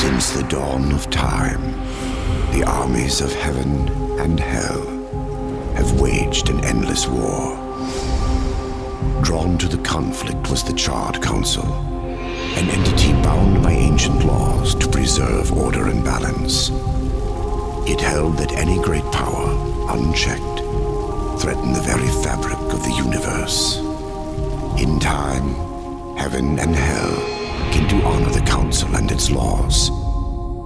Since the dawn of time, the armies of heaven and hell have waged an endless war. Drawn to the conflict was the Charred Council, an entity bound by ancient laws to preserve order and balance. It held that any great power, unchecked, threatened the very fabric of the universe. In time, heaven and hell came to honor the Council and its laws,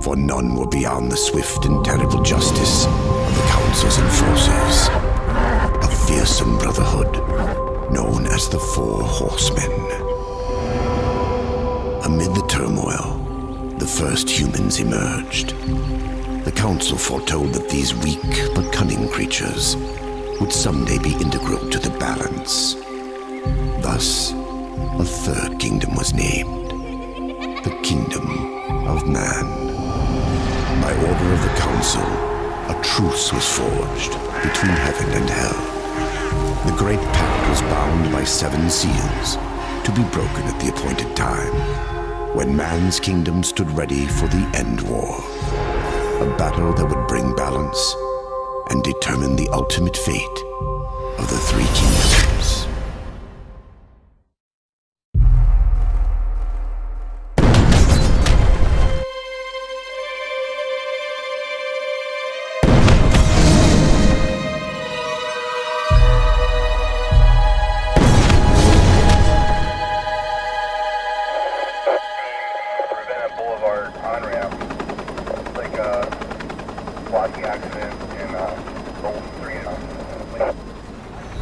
for none were beyond the swift and terrible justice of the Council's enforcers, a fearsome brotherhood known as the Four Horsemen. Amid the turmoil, the first humans emerged. The Council foretold that these weak but cunning creatures would someday be integral to the balance. Thus, a third kingdom was named, the Kingdom of Man. By order of the Council, a truce was forged between heaven and hell. The Great Pact was bound by 7 seals to be broken at the appointed time, when man's kingdom stood ready for the End War, a battle that would bring balance and determine the ultimate fate of the 3 kingdoms.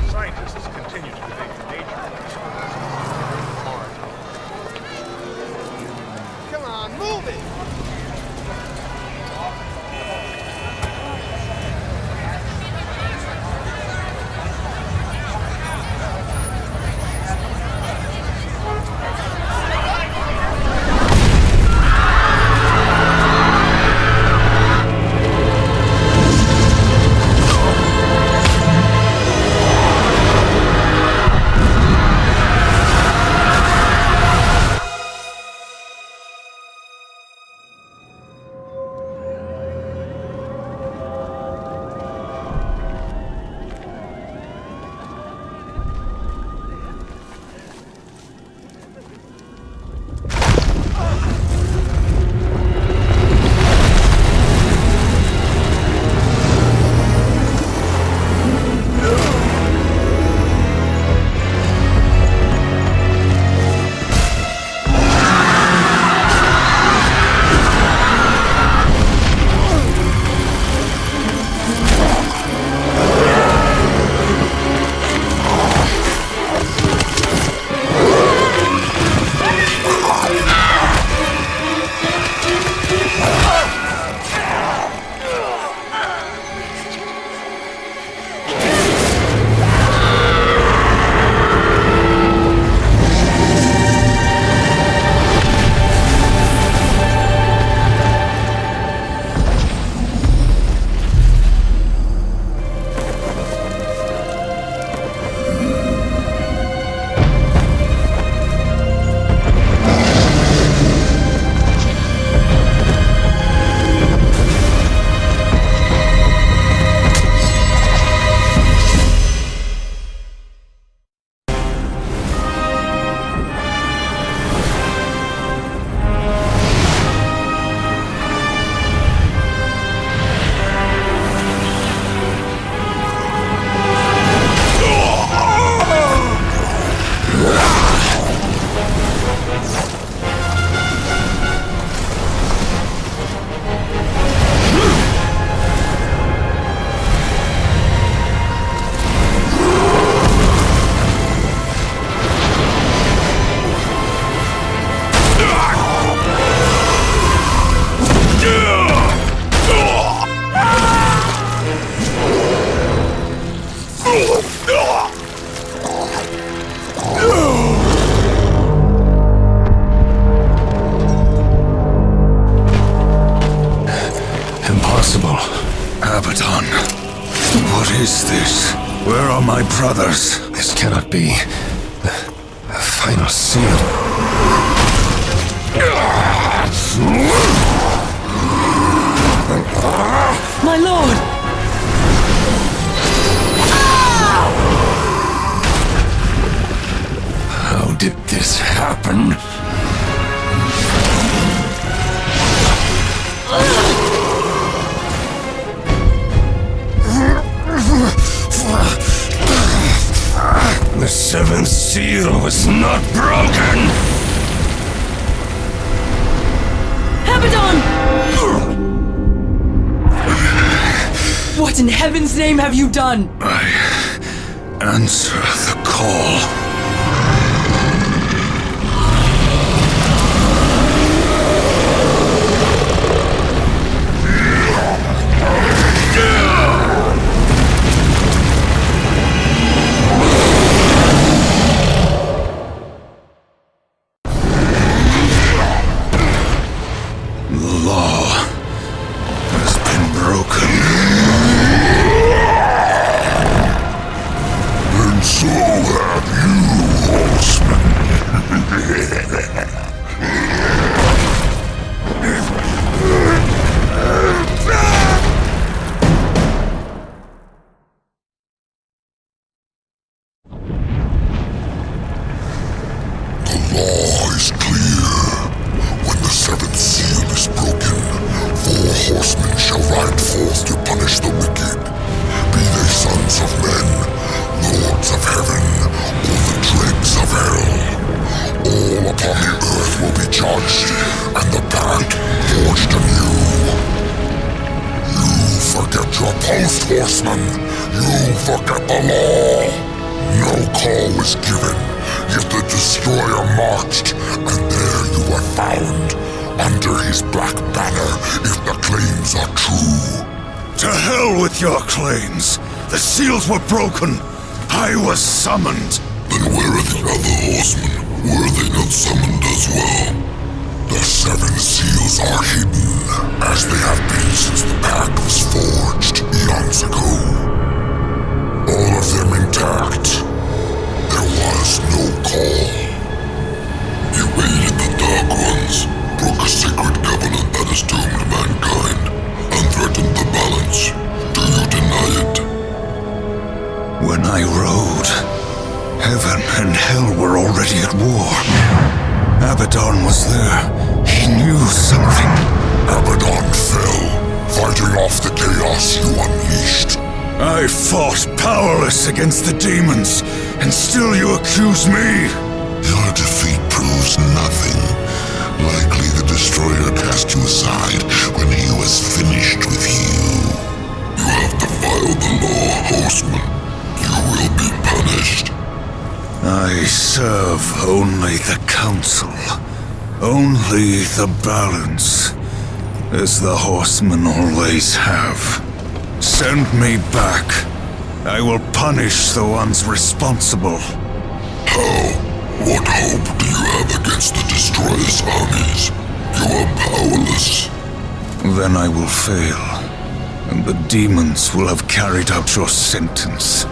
Scientists continue to debate the nature of this Mars. Come on, move it! Impossible. Abaddon. What is this? Where are my brothers? This cannot be. The final seal. my lord! How did this happen? The seventh seal was not broken! Abaddon! What in heaven's name have you done? I answer the call. The law has been broken. And so have you, The law is clear. When the seventh seal is broken, 4 horsemen shall ride forth to punish the wicked, be they sons of men, lords of heaven, or the dregs of hell. All upon the earth will be judged, and the pact forged anew. You forget your post, horsemen. You forget the law. No call was given, yet the destroyer marched, and there you were found, under his black banner, if the claims are true. To hell with your claims! The seals were broken! I was summoned! Then where are the other horsemen? Were they not summoned as well? The 7 seals are hidden, as they have been since the pact was forged eons ago. All of them intact. There was no call. You aided the Dark Ones, broke a sacred covenant that has doomed mankind, and threatened the balance. Do you deny it? When I rode, heaven and hell were already at war. Abaddon was there. He knew something. Abaddon fell, fighting off the chaos you unleashed. I fought powerless against the demons, and still you accuse me? Your defeat proves nothing. Likely the Destroyer cast you aside when he was finished with you. You have defiled the law, horseman. You will be punished. I serve only the Council. Only the balance, as the horsemen always have. Send me back. I will punish the ones responsible. How? What hope do you have against the Destroyer's armies? You are powerless. Then I will fail, and the demons will have carried out your sentence.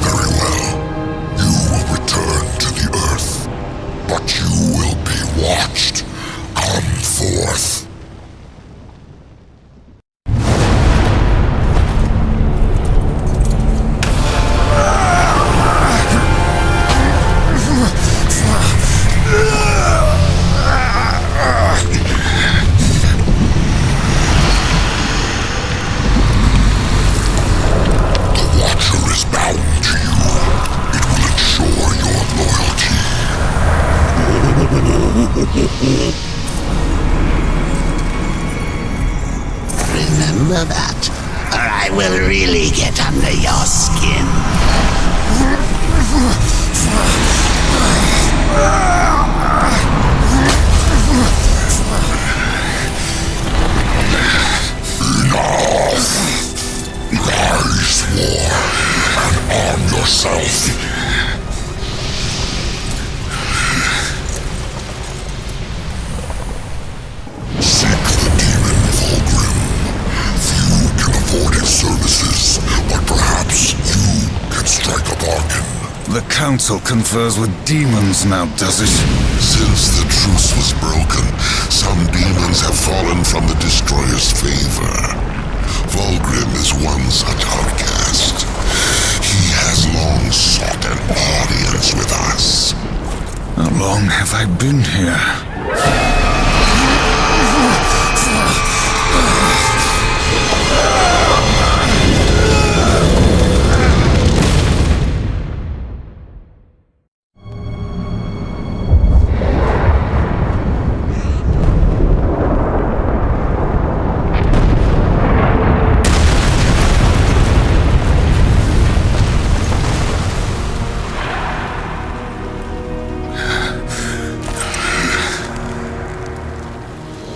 Very well. You will return to the Earth, but you will be watched. Come forth. Remember that, or I will really get under your skin. Enough! Rise, war, and arm yourself. Services, but perhaps you can strike a bargain. The Council confers with demons now, does it? Since the truce was broken, some demons have fallen from the Destroyer's faith. How long have I been here?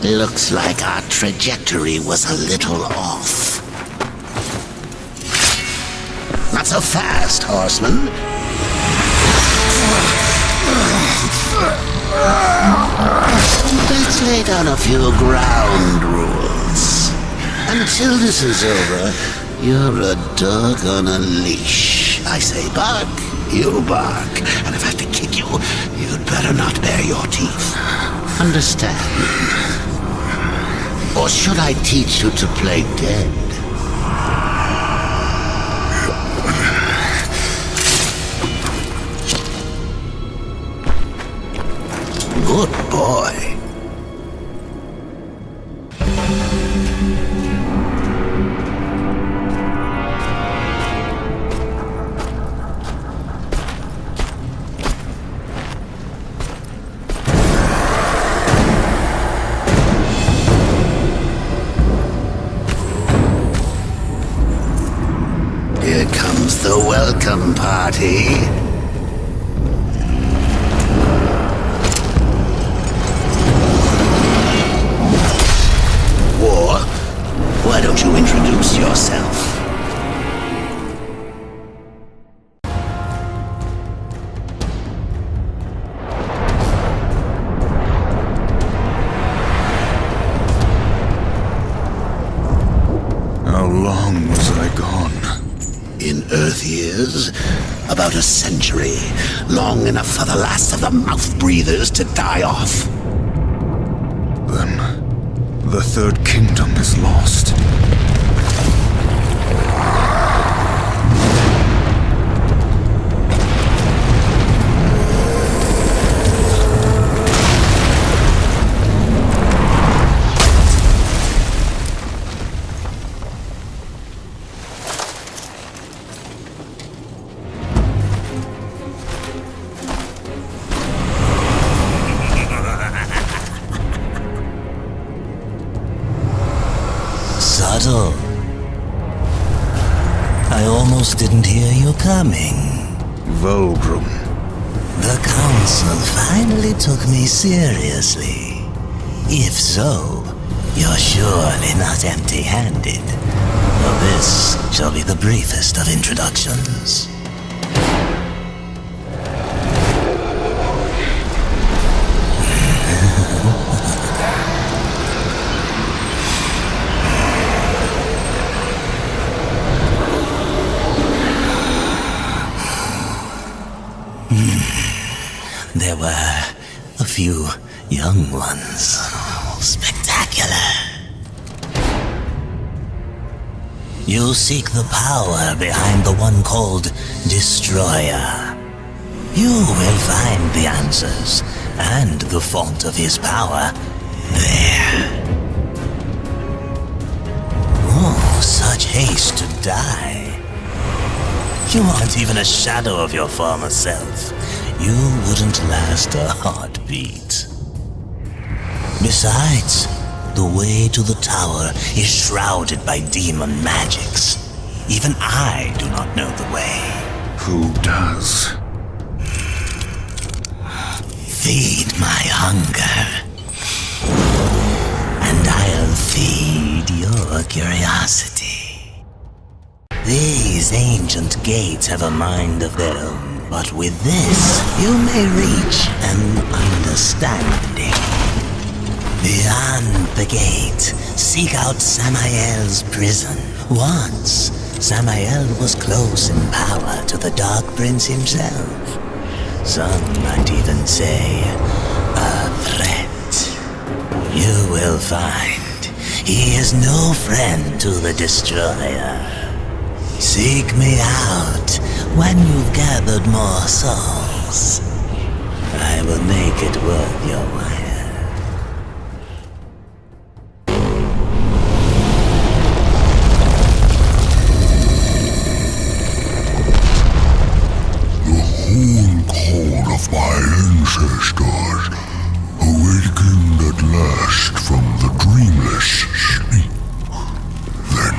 Looks like our trajectory was a little off. Not so fast, horseman. Let's lay down a few ground rules. Until this is over, you're a dog on a leash. I say bark, you bark. And if I have to kick you, you'd better not bare your teeth. Understand? Or should I teach you to play dead? Good boy. Here comes the welcome party. War, why don't you introduce yourself? How long was I gone? In Earth years, about a century, long enough for the last of the mouth-breathers to die off. Then, the Third Kingdom is lost. Subtle. I almost didn't hear you coming. Vulgrim. The Council finally took me seriously. If so, you're surely not empty-handed. For this shall be the briefest of introductions. There were a few young ones. Spectacular. You seek the power behind the one called Destroyer. You will find the answers and the font of his power there. Oh, such haste to die. You aren't even a shadow of your former self. You wouldn't last a heartbeat. Besides, the way to the tower is shrouded by demon magics. Even I do not know the way. Who does? Feed my hunger, and I'll feed your curiosity. These ancient gates have a mind of their own. But with this, you may reach an understanding. Beyond the gate, seek out Samael's prison. Once, Samael was close in power to the Dark Prince himself. Some might even say, a threat. You will find he is no friend to the Destroyer. Seek me out when you've gathered more souls. I will make it worth your while. Whole call of my ancestors, awakened at last from the dreamless sleep. Then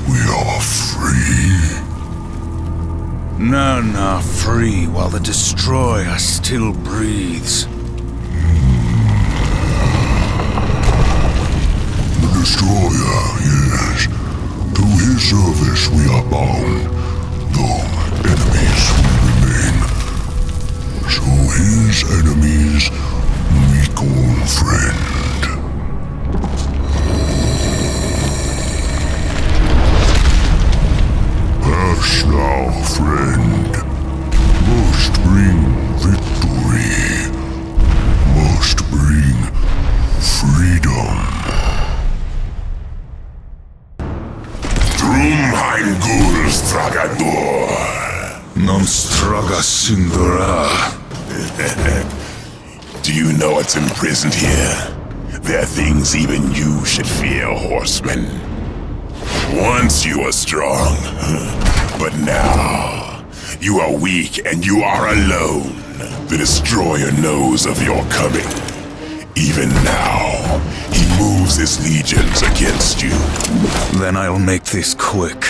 we are free. No, free while the Destroyer still breathes. The Destroyer, yes. To his service we are bound, though enemies we remain. So his enemies we call friend. Pass now, friend. Must bring victory. Must bring freedom. Drum ein Gul Stragador. Non straga sindura. Do you know what's imprisoned here? There are things even you should fear, horseman. Once you were strong, but now you are weak and you are alone. The Destroyer knows of your coming. Even now, he moves his legions against you. Then I'll make this quick.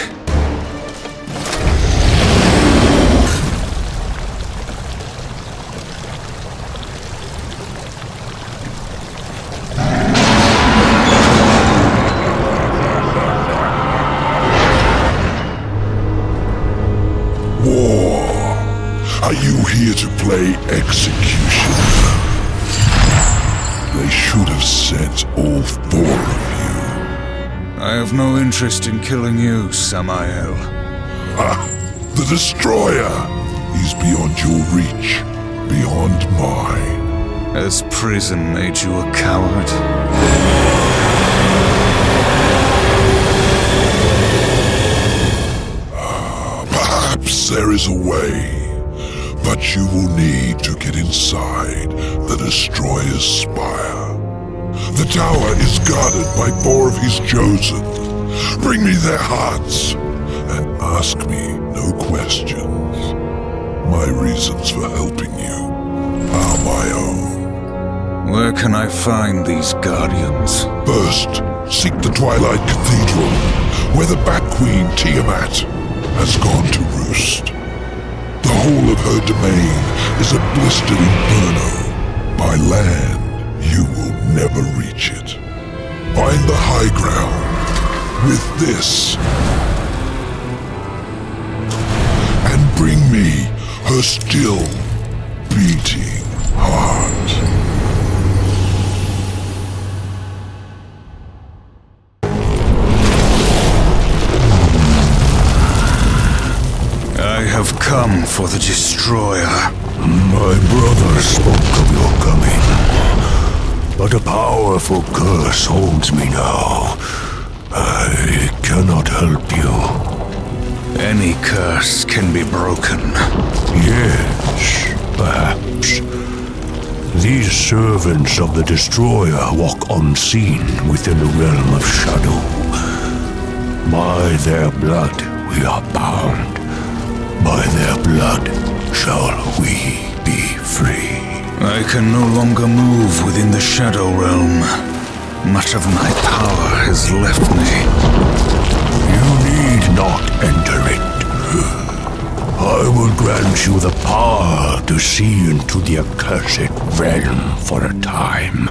War. Are you here to play executioner? They should have sent all four of you. I have no interest in killing you, Samael. The Destroyer. He's beyond your reach, beyond mine. Has prison made you a coward? Perhaps there is a way. But you will need to get inside the Destroyer's spire. The tower is guarded by four of his chosen. Bring me their hearts, and ask me no questions. My reasons for helping you are my own. Where can I find these guardians? First, seek the Twilight Cathedral, where the Bat Queen Tiamat has gone to roost. The whole of her domain is a blistered inferno. By land, you will never reach it. Find the high ground with this. And bring me her still beating heart. I have come for the Destroyer. My brother spoke of your coming, but a powerful curse holds me now. I cannot help you. Any curse can be broken. Yes, perhaps. These servants of the Destroyer walk unseen within the realm of shadow. By their blood we are bound. By their blood shall we be free. I can no longer move within the Shadow Realm. Much of my power has left me. You need not enter it. I will grant you the power to see into the accursed realm for a time.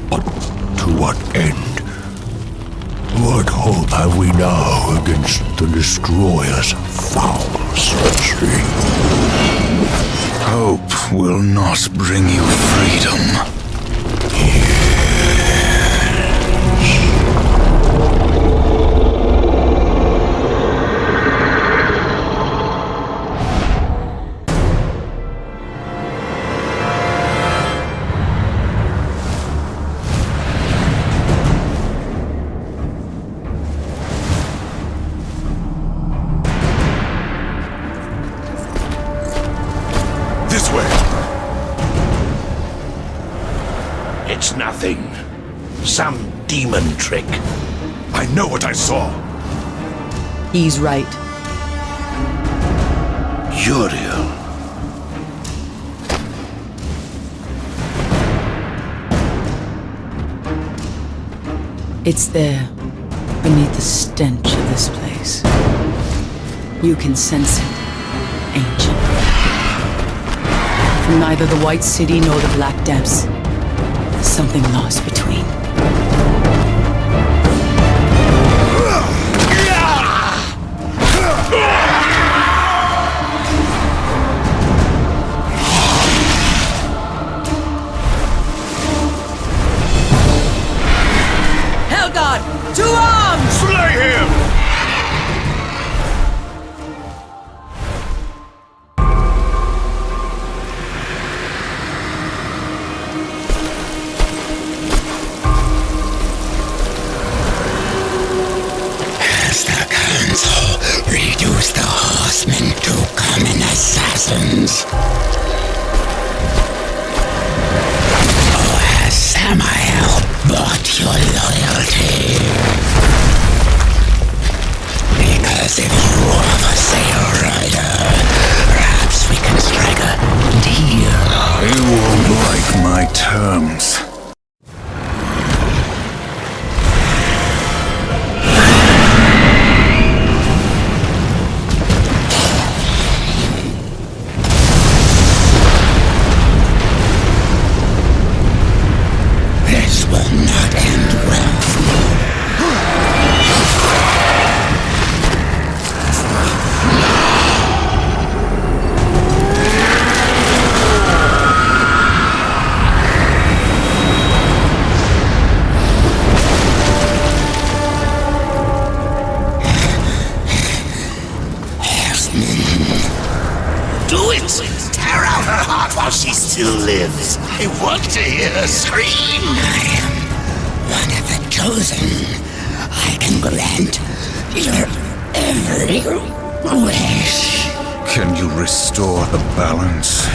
But to what end? What hope have we now against the Destroyer's foul sorcery? Hope will not bring you freedom. This way! It's nothing. Some demon trick. I know what I saw. He's right. Uriel. It's there, beneath the stench of this place. You can sense it, ancient. From neither the White City nor the Black Depths, something lost between. Helgod, to arms! Slay him! Has the council reduced the horsemen to common assassins? Or has Samael bought your loyalty? Because if you offer Sail Rider, perhaps we can strike a deal. You won't like my terms. This will not end well. Do it! Tear out her heart while she still lives. I want to hear her scream. I am one of the chosen. I can grant your every wish. Can you restore the balance?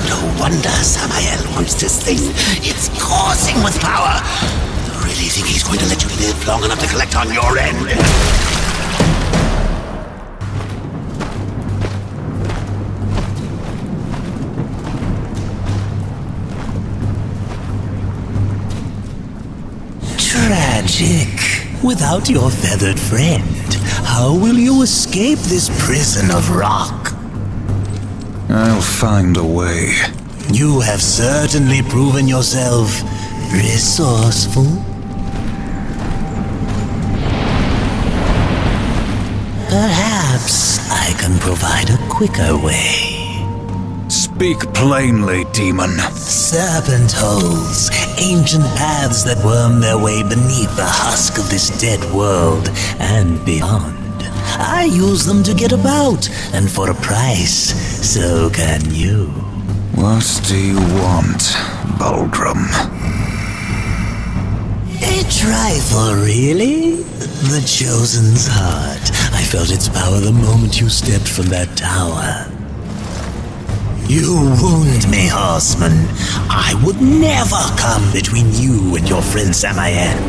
No wonder Samael wants this thing. It's coursing with power. You really think he's going to let you live long enough to collect on your end? Tragic. Without your feathered friend, how will you escape this prison of rock? I'll find a way. You have certainly proven yourself resourceful. Perhaps I can provide a quicker way. Speak plainly, demon. Serpent holes, ancient paths that worm their way beneath the husk of this dead world and beyond. I use them to get about, and for a price, so can you. What do you want, Baldrum? A trifle, really? The Chosen's heart. I felt its power the moment you stepped from that tower. You wound me, horseman. I would never come between you and your friend Samael.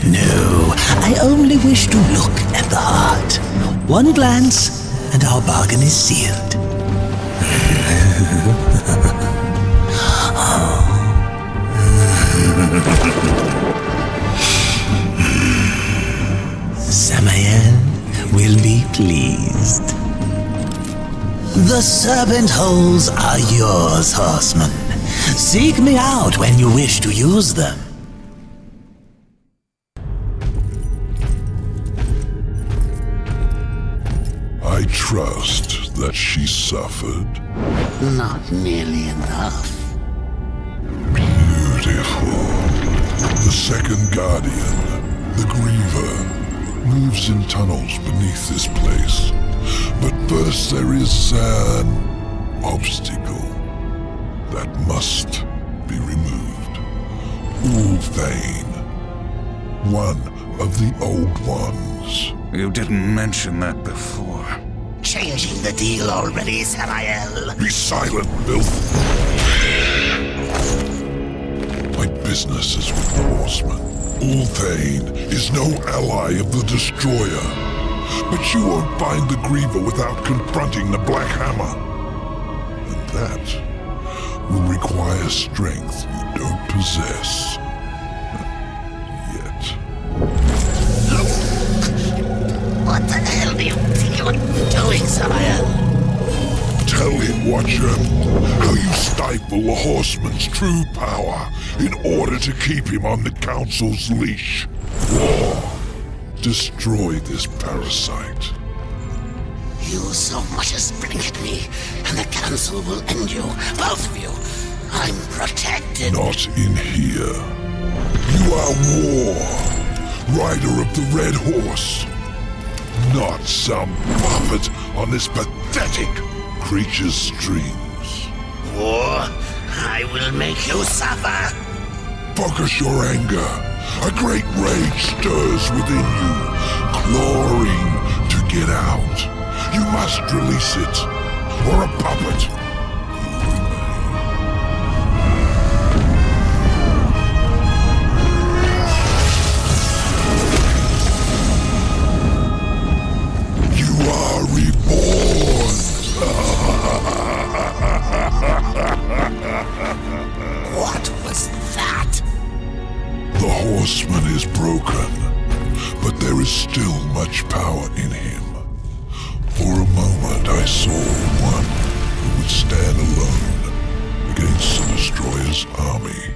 No, I only wish to look at the heart. One glance, and our bargain is sealed. Samael will be pleased. The serpent holes are yours, horseman. Seek me out when you wish to use them. I trust that she suffered. Not nearly enough. Beautiful. The second guardian, the Griever, moves in tunnels beneath this place. But first there is an obstacle that must be removed. Ulthane. One of the old ones. You didn't mention that before. Changing the deal already, Samael. Be silent, filth. My business is with the Horseman. Ulthane is no ally of the Destroyer. But you won't find the Griever without confronting the Black Hammer. And that will require strength you don't possess. Yet. What the hell do you think you're doing, Samael? Tell him, Watcher, how you stifle the Horseman's true power in order to keep him on the Council's leash. War. Destroy this parasite. You so much as blink at me, and the Council will end you, both of you. I'm protected. Not in here. You are War, rider of the Red Horse. Not some puppet on this pathetic creature's strings. War, I will make you suffer. Focus your anger. A great rage stirs within you, clawing to get out. You must release it, or a puppet you remain. You are reborn. What was that? The Horseman is broken, but there is still much power in him. For a moment I saw one who would stand alone against the Destroyer's army.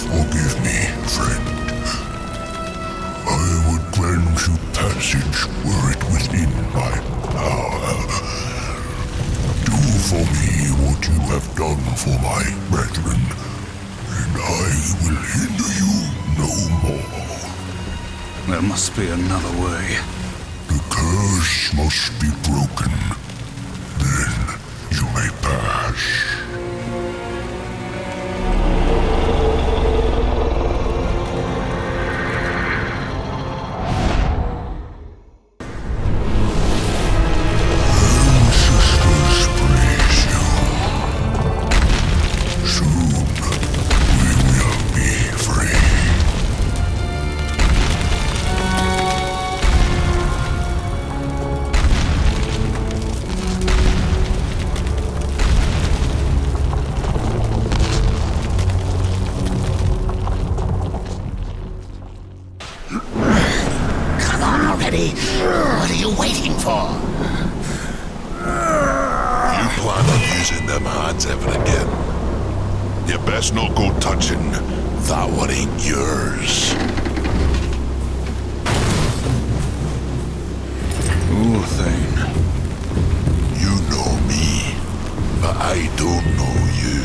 Forgive me, friend. I would grant you passage were it within my power. Do for me what you have done for my brethren, and I will hinder you no more. There must be another way. The curse must be broken. Then you may pass. What are you waiting for? You plan on using them hands ever again? You best not go touching that one ain't yours. Ulthane. You know me, but I don't know you.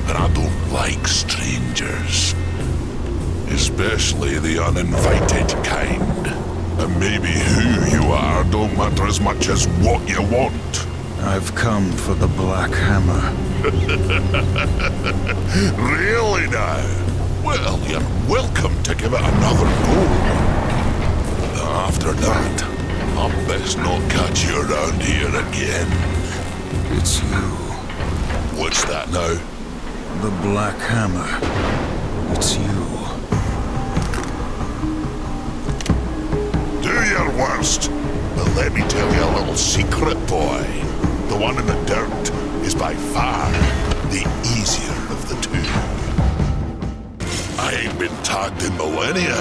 And I don't like strangers. Especially the uninvited kind. And maybe who you are don't matter as much as what you want. I've come for the Black Hammer. Really now? Well, you're welcome to give it another go. After that, I'll best not catch you around here again. It's you. What's that now? The Black Hammer. It's you. Do your worst. But let me tell you a little secret, boy. The one in the dirt is by far the easier of the two. I ain't been tagged in millennia.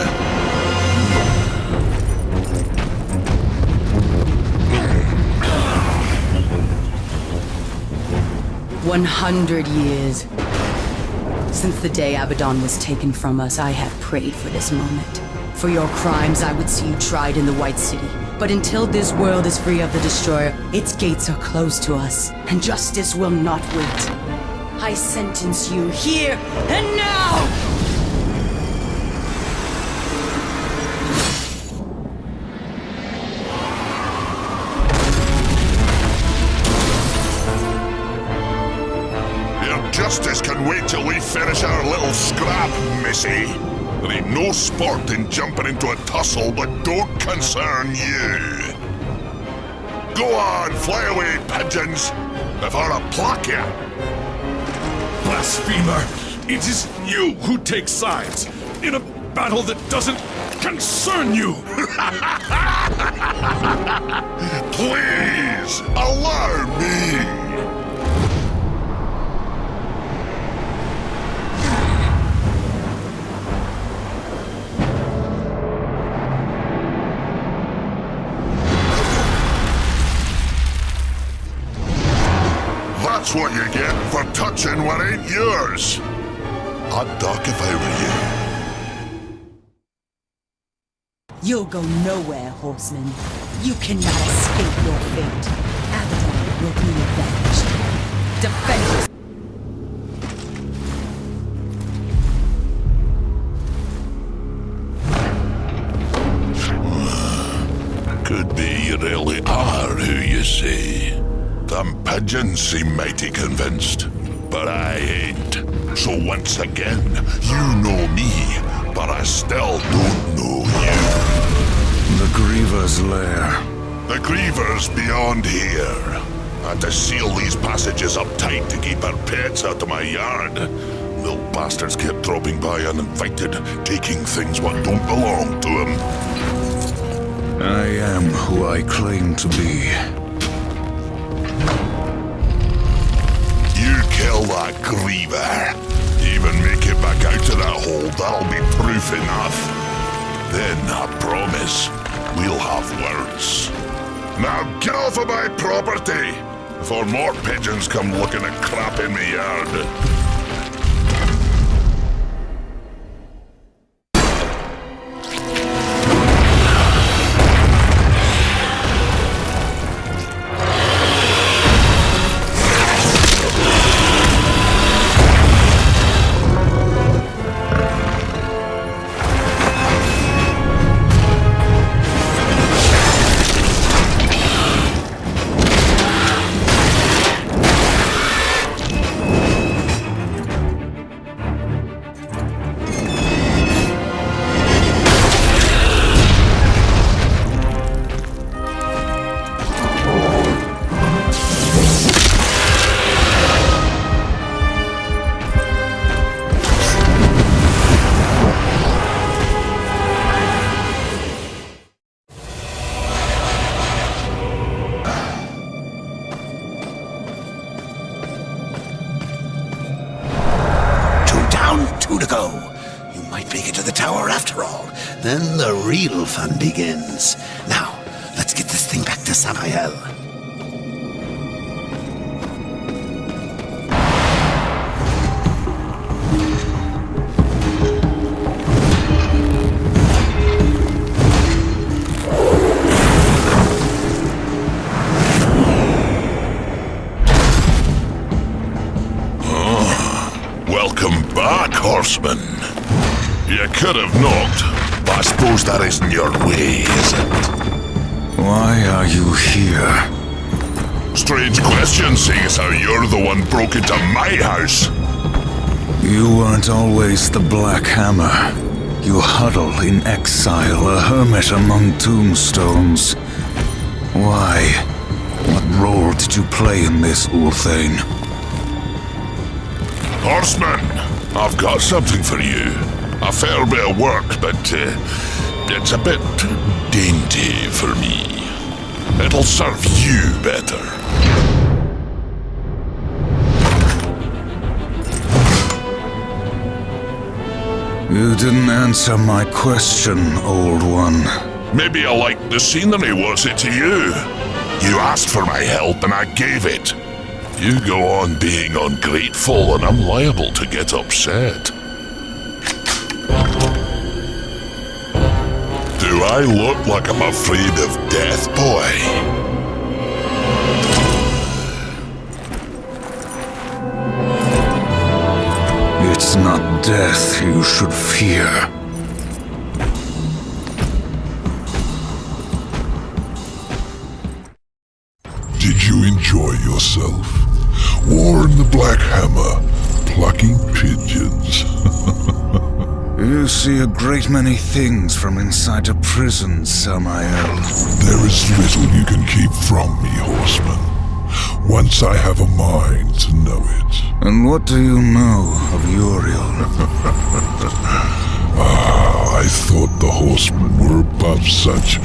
100 years. Since the day Abaddon was taken from us, I have prayed for this moment. For your crimes, I would see you tried in the White City. But until this world is free of the Destroyer, its gates are closed to us, and justice will not wait. I sentence you here and now! justice can wait till we finish our little scrap, missy. There ain't no sport in jumping into a tussle that don't concern you. Go on, fly away, pigeons, before I pluck you. Blasphemer! It is you who take sides in a battle that doesn't concern you! Please, allow me! That's what you get for touching what ain't yours. I'd duck if I were you. You'll go nowhere, horseman. You cannot escape your fate. Abaddon will be avenged. Defend yourself. Could be you really are who you say. Them pigeons seem mighty convinced, but I ain't. So once again, you know me, but I still don't know you. The Griever's lair. The Griever's beyond here. I had to seal these passages up tight to keep our pets out of my yard. Little bastards kept dropping by uninvited, taking things what don't belong to them. I am who I claim to be. You kill that Griever. Even make it back out of that hole, that'll be proof enough. Then, I promise, we'll have words. Now get off of my property, before more pigeons come looking at crap in my yard. Two to go. You might make it to the tower after all. Then the real fun begins. Now, let's get this thing back to Samael. Welcome back, horseman. You could have knocked, but I suppose that isn't your way, is it? Why are you here? Strange question, seeing as how you're the one broke into my house. You weren't always the Black Hammer. You huddle in exile, a hermit among tombstones. Why? What role did you play in this, Ulthane? Horseman, I've got something for you. A fair bit of work, but it's a bit dainty for me. It'll serve you better. You didn't answer my question, old one. Maybe I liked the scenery, was it to you? You asked for my help and I gave it. You go on being ungrateful and I'm liable to get upset. Do I look like I'm afraid of death, boy? It's not death you should fear. Did you enjoy yourself? War in the Black Hammer Plucking pigeons. You see a great many things from inside a prison, Samael. There is little you can keep from me, horseman. Once I have a mind to know it. And what do you know of Uriel? I thought the horsemen were above such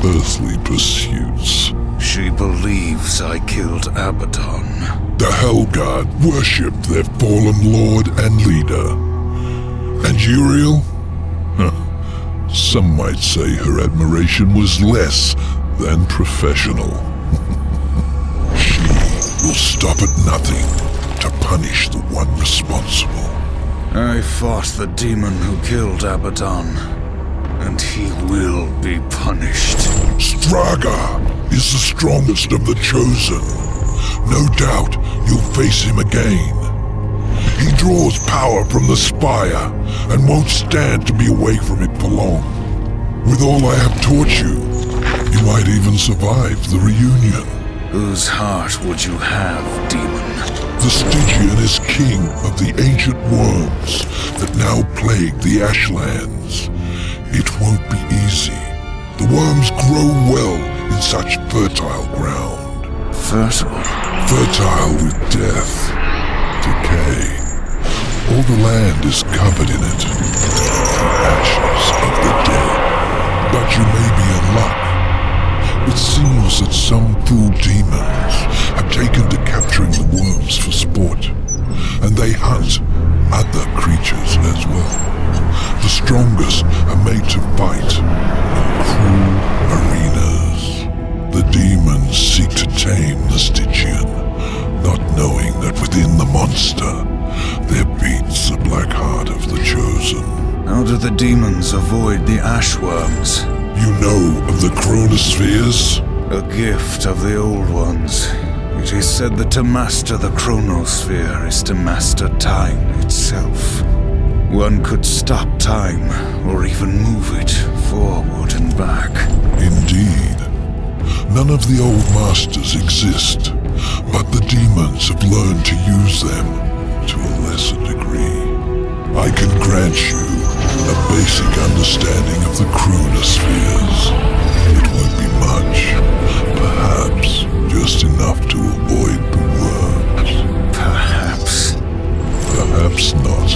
earthly pursuits. She believes I killed Abaddon. The Hellguard worship their fallen lord and leader. And Uriel? Some might say her admiration was less than professional. She will stop at nothing to punish the one responsible. I fought the demon who killed Abaddon, and he will be punished. Straga is the strongest of the Chosen. No doubt you'll face him again. He draws power from the Spire and won't stand to be away from it for long. With all I have taught you, you might even survive the reunion. Whose heart would you have, demon? The Stygian is king of the ancient worms that now plague the Ashlands. It won't be easy. The worms grow well in such fertile ground. Fertile? Fertile with death, decay. All the land is covered in it. The ashes of the dead. But you may be in luck. It seems that some fool demons have taken to capturing the worms for sport, and they hunt other creatures as well. The strongest are made to fight in cruel arenas. The demons seek to tame the Stygian, not knowing that within the monster there beats the black heart of the Chosen. How do the demons avoid the ashworms? You know of the chronospheres? A gift of the old ones. It is said that to master the chronosphere is to master time itself. One could stop time, or even move it forward and back. Indeed. None of the old masters exist, but the demons have learned to use them to a lesser degree. I can grant you a basic understanding of the chronospheres. It won't be much, perhaps just enough to avoid the worms. Perhaps. Perhaps not.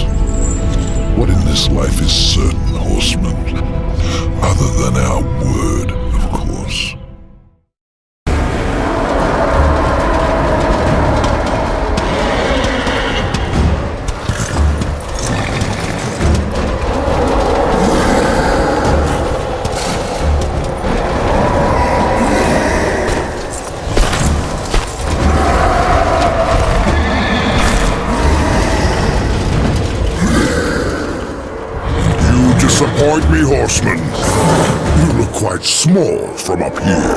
What in this life is certain, horseman? Other than our word, of course. Disappoint me, horseman. You look quite small from up here.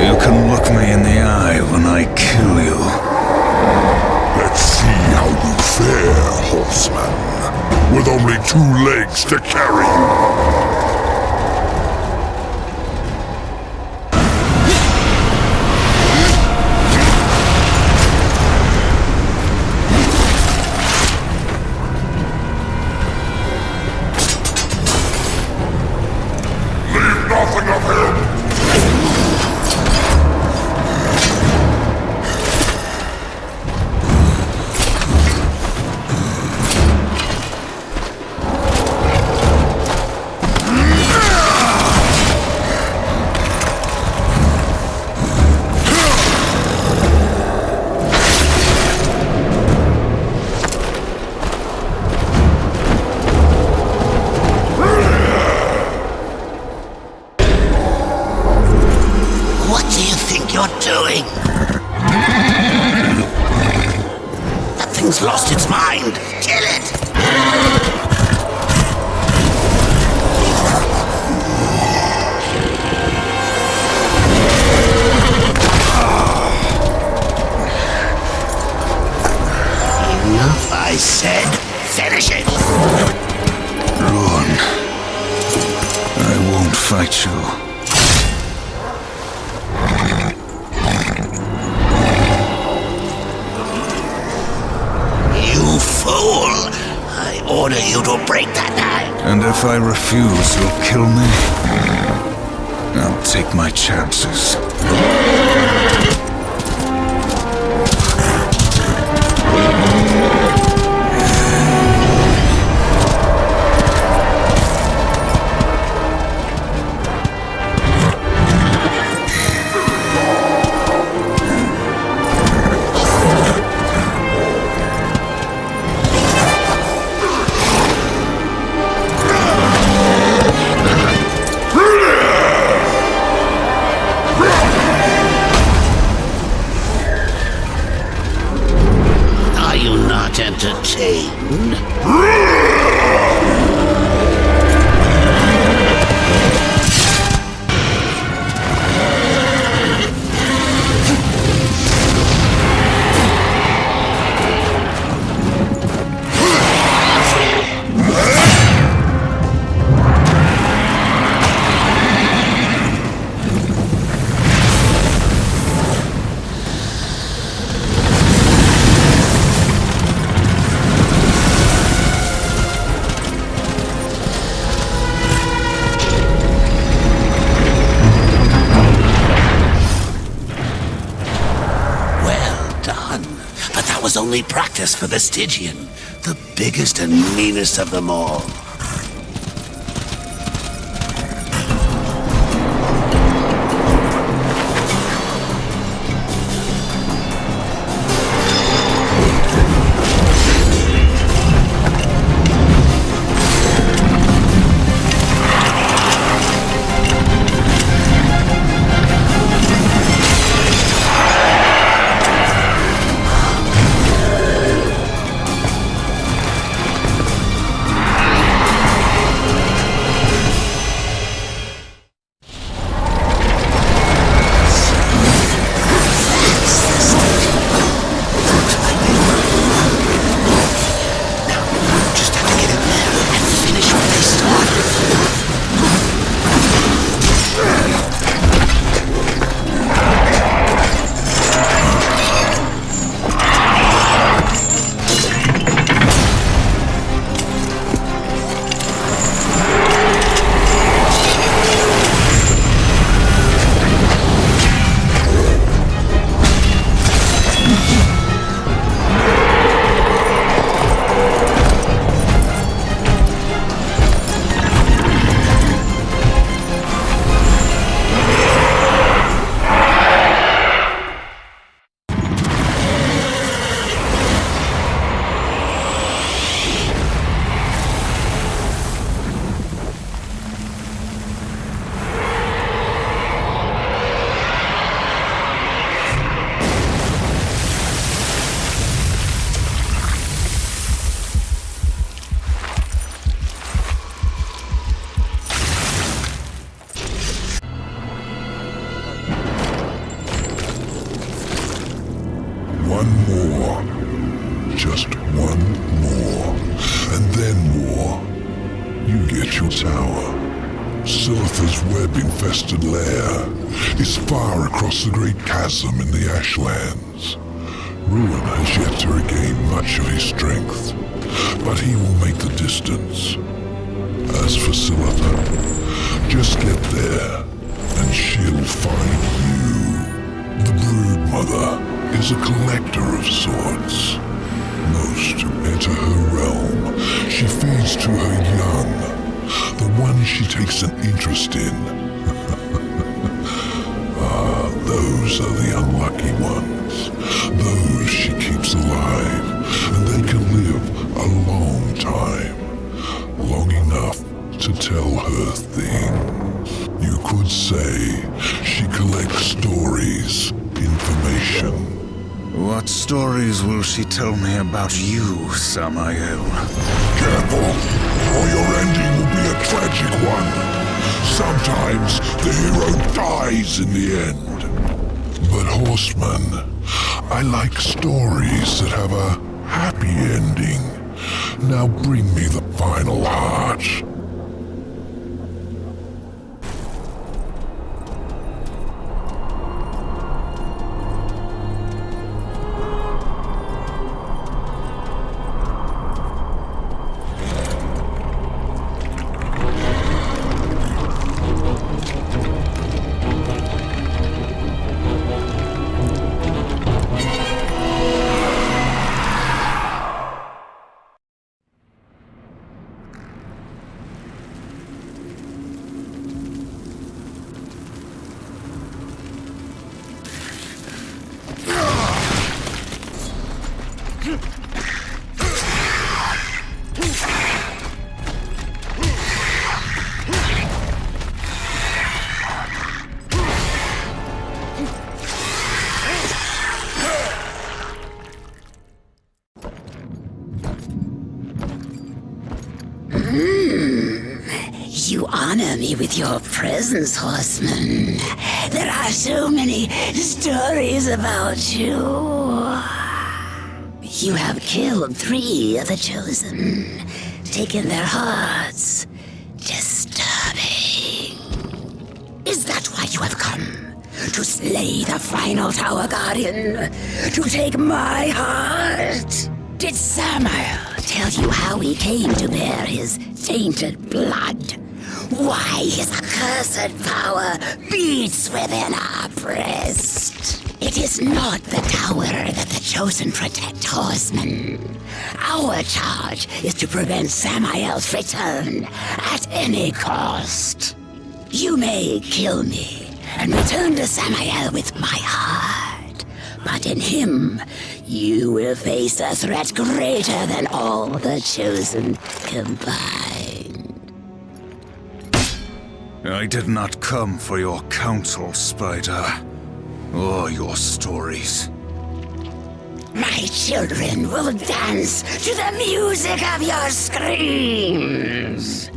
You can look me in the eye when I kill you. Let's see how you fare, horseman. With only 2 legs to carry you. Nothing of him! doing? That thing's lost its mind. Kill it! Enough, I said. Finish it! Ruin. I won't fight you. You fool! If I refuse, you'll kill me? I'll take my chances. Entertained? Only practice for the Stygian, the biggest and meanest of them all. One more. Just one more. And then more. You get your tower. Silitha's web-infested lair is far across the great chasm in the Ashlands. Ruin has yet to regain much of his strength, but he will make the distance. As for Silitha, just get there, and she'll find you. The Broodmother is a collector of sorts. Most who enter her realm, she feeds to her young, the ones she takes an interest in. Those are the unlucky ones. Those she keeps alive, and they can live a long time. Long enough to tell her things. You could say she collects stories, information. What stories will she tell me about you, Samael? Careful, or your ending will be a tragic one. Sometimes the hero dies in the end. But horseman, I like stories that have a happy ending. Now bring me the final heart. You honor me with your presence, horseman. There are so many stories about you. You have killed 3 of the Chosen, taken their hearts. Disturbing. Is that why you have come? To slay the final Tower Guardian? To take my heart? Did Samael tell you how he came to bear his tainted blood? Why his accursed power beats within our breast? It is not the tower that the Chosen protect, horsemen. Our charge is to prevent Samael's return at any cost. You may kill me and return to Samael with my heart, but in him, you will face a threat greater than all the Chosen combined. I did not come for your counsel, Spider, or your stories. My children will dance to the music of your screams.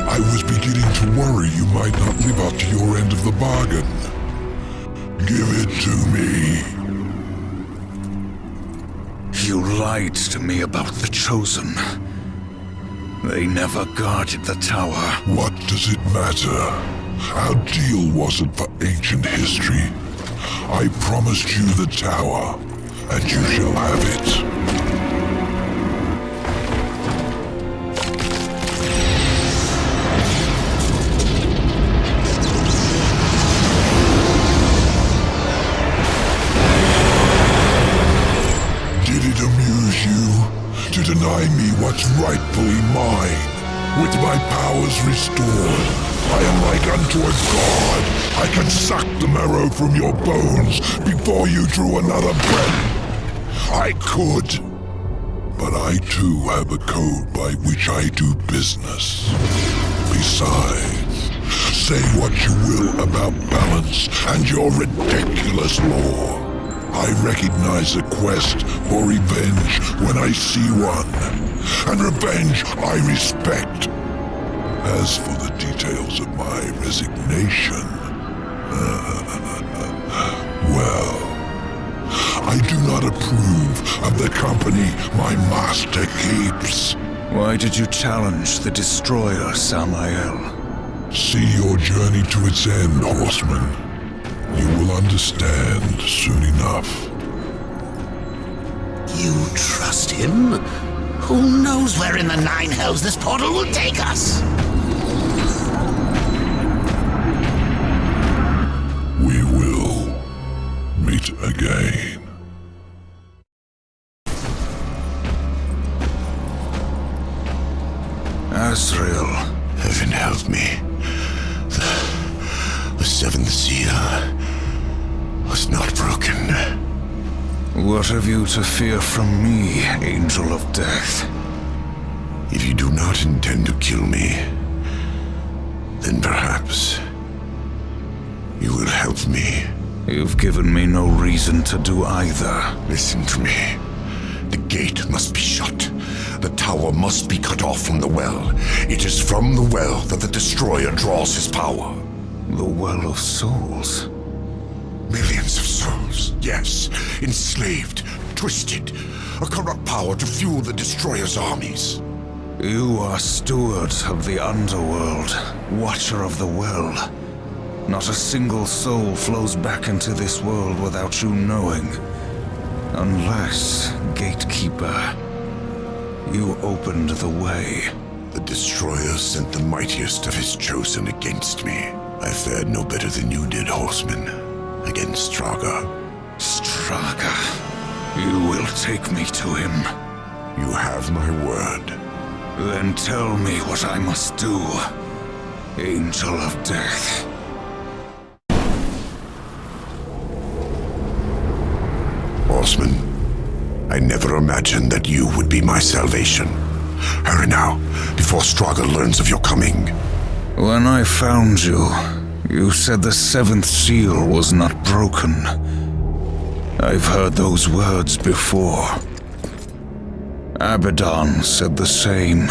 I was beginning to worry you might not live up to your end of the bargain. Give it to me. You lied to me about the Chosen. They never guarded the tower. What does it matter? Our deal wasn't for ancient history. I promised you the tower, and you shall have it. To deny me what's rightfully mine. With my powers restored, I am like unto a god. I can suck the marrow from your bones before you drew another breath. I could, but I too have a code by which I do business. Besides, say what you will about balance and your ridiculous law. I recognize a quest for revenge when I see one, and revenge I respect. As for the details of my resignation, well, I do not approve of the company my master keeps. Why did you challenge the Destroyer, Samael? See your journey to its end, horseman. You will understand soon enough. You trust him? Who knows where in the 9 hells this portal will take us? We will meet again. Azrael. Heaven help me. The 7th seal was not broken. What have you to fear from me, Angel of Death? If you do not intend to kill me, then perhaps you will help me. You've given me no reason to do either. Listen to me. The gate must be shut. The tower must be cut off from the well. It is from the well that the Destroyer draws his power. The Well of Souls? Millions of souls, yes. Enslaved, twisted. A corrupt power to fuel the Destroyer's armies. You are steward of the underworld, watcher of the well. Not a single soul flows back into this world without you knowing. Unless, gatekeeper, you opened the way. The Destroyer sent the mightiest of his chosen against me. I fared no better than you did, horseman. against Straga. Straga, you will take me to him. You have my word. Then tell me what I must do, Angel of Death. Horseman, I never imagined that you would be my salvation. Hurry now, before Straga learns of your coming. When I found you, you said the seventh seal was not broken. I've heard those words before. Abaddon said the same,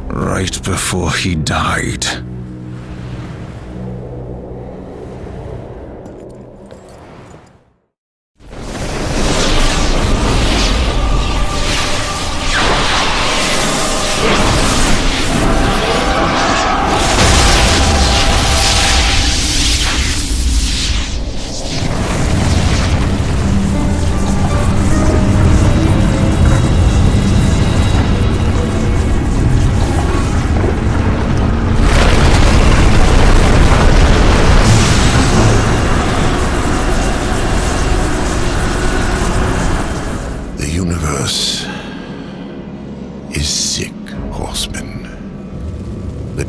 right before he died.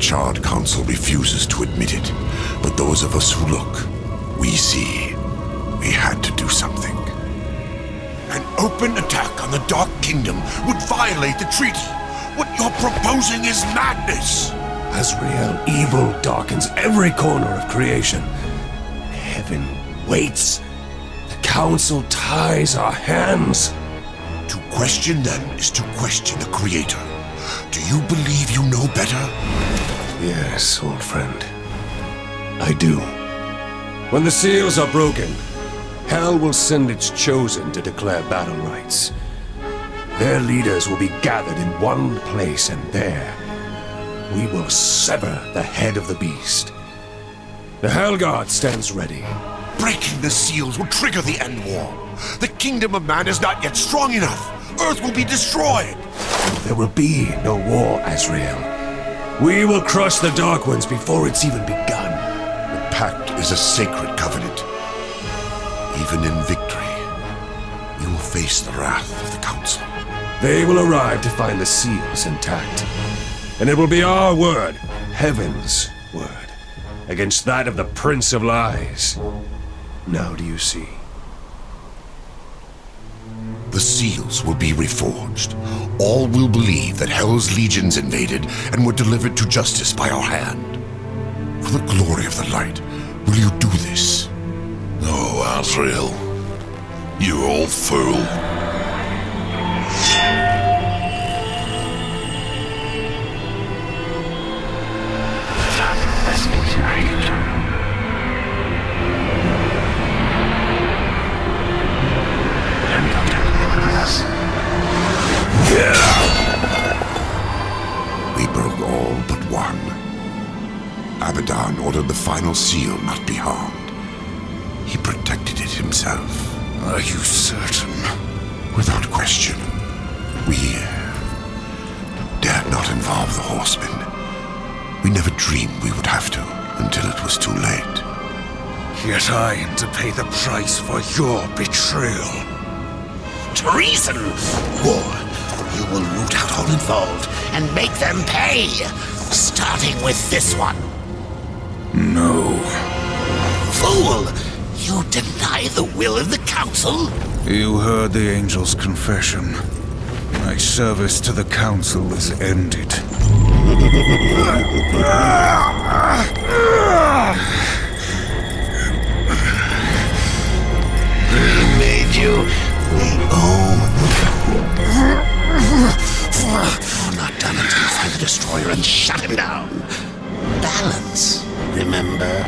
Charred Council refuses to admit it, but those of us who look, we see. We had to do something. An open attack on the Dark Kingdom would violate the treaty. What you're proposing is madness. Azrael, evil darkens every corner of creation. Heaven waits. The Council ties our hands. To question them is to question the Creator. Do you believe you know better? Yes, old friend. I do. When the seals are broken, Hell will send its chosen to declare battle rights. Their leaders will be gathered in one place, and there we will sever the head of the beast. The Hellguard stands ready. Breaking the seals will trigger the End War. The Kingdom of Man is not yet strong enough. Earth will be destroyed. There will be no war, Azrael. We will crush the Dark Ones before it's even begun. The Pact is a sacred covenant. Even in victory, we will face the wrath of the Council. They will arrive to find the seals intact. And it will be our word, Heaven's word, against that of the Prince of Lies. Now do you see? The seals will be reforged. All will believe that Hell's legions invaded and were delivered to justice by our hand. For the glory of the light, will you do this? No, Azrael. You old fool. We broke all but one. Abaddon ordered the final seal not be harmed. He protected it himself. Are you certain? Without question. We dared not involve the Horsemen. We never dreamed we would have to, until it was too late. Yet I am to pay the price for your betrayal. Treason! War. You will root out all involved and make them pay! Starting with this one. No. Fool! You deny the will of the Council? You heard the Angel's confession. My service to the Council is ended. We made you. We owe. You're not done until you find the Destroyer and shut him down. Balance, remember?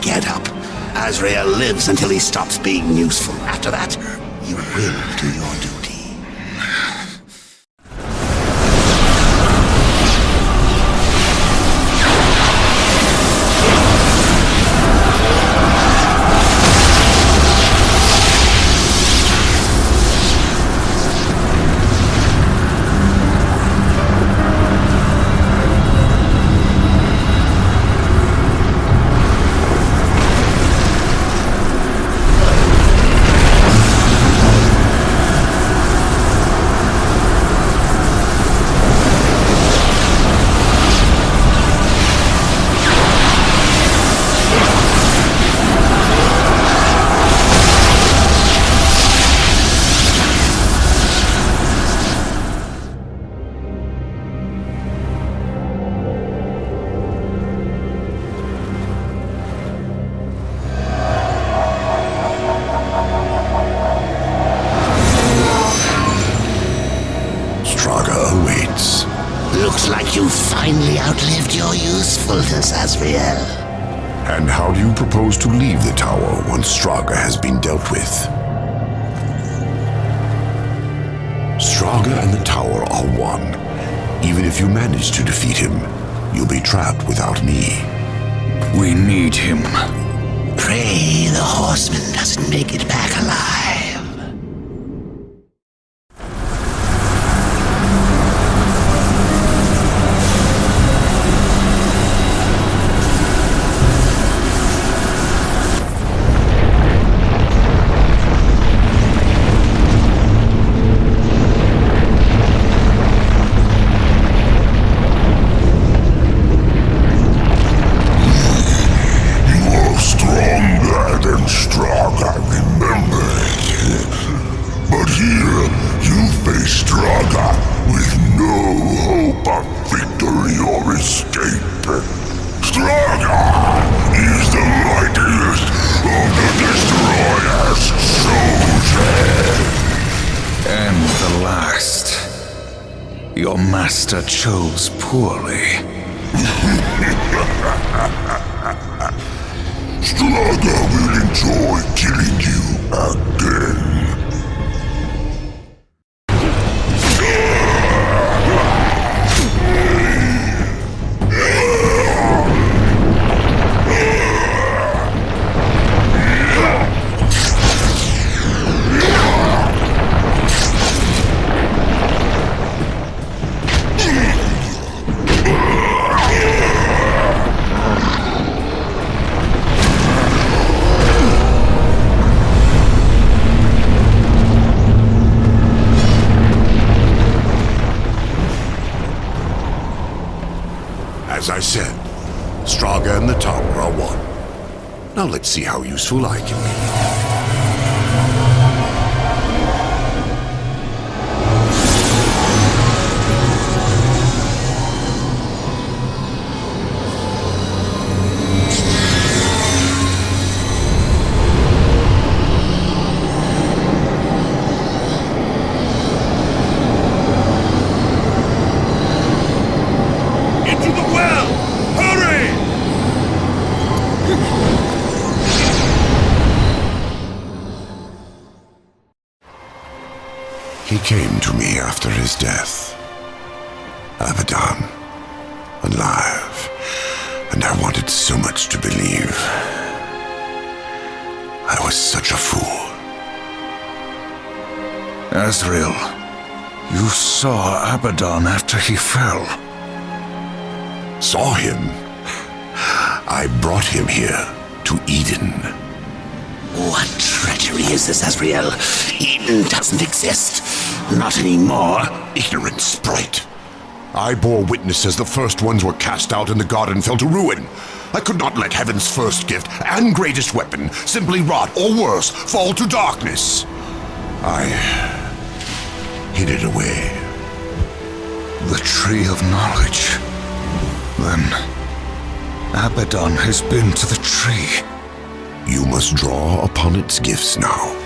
Get up. Azrael lives until he stops being useful. After that, you will do your duty. Looks like you finally outlived your usefulness, Azrael. And how do you propose to leave the tower once Straga has been dealt with? Straga and the tower are one. Even if you manage to defeat him, you'll be trapped without me. We need him. Pray the horseman doesn't make it back alive. Your master chose poorly. Straga will enjoy killing you again. As I said, Straga and the tower are one. Now let's see how useful I can be. He came to me after his death. Abaddon, alive, and I wanted so much to believe. I was such a fool. Azrael, you saw Abaddon after he fell. Saw him? I brought him here to Eden. What treachery is this, Azrael? Eden doesn't exist. Not anymore. Ignorant sprite. I bore witness as the first ones were cast out and the garden fell to ruin. I could not let heaven's first gift and greatest weapon simply rot, or worse, fall to darkness. I hid it away. The Tree of Knowledge. Then, Abaddon has been to the tree. You must draw upon its gifts now.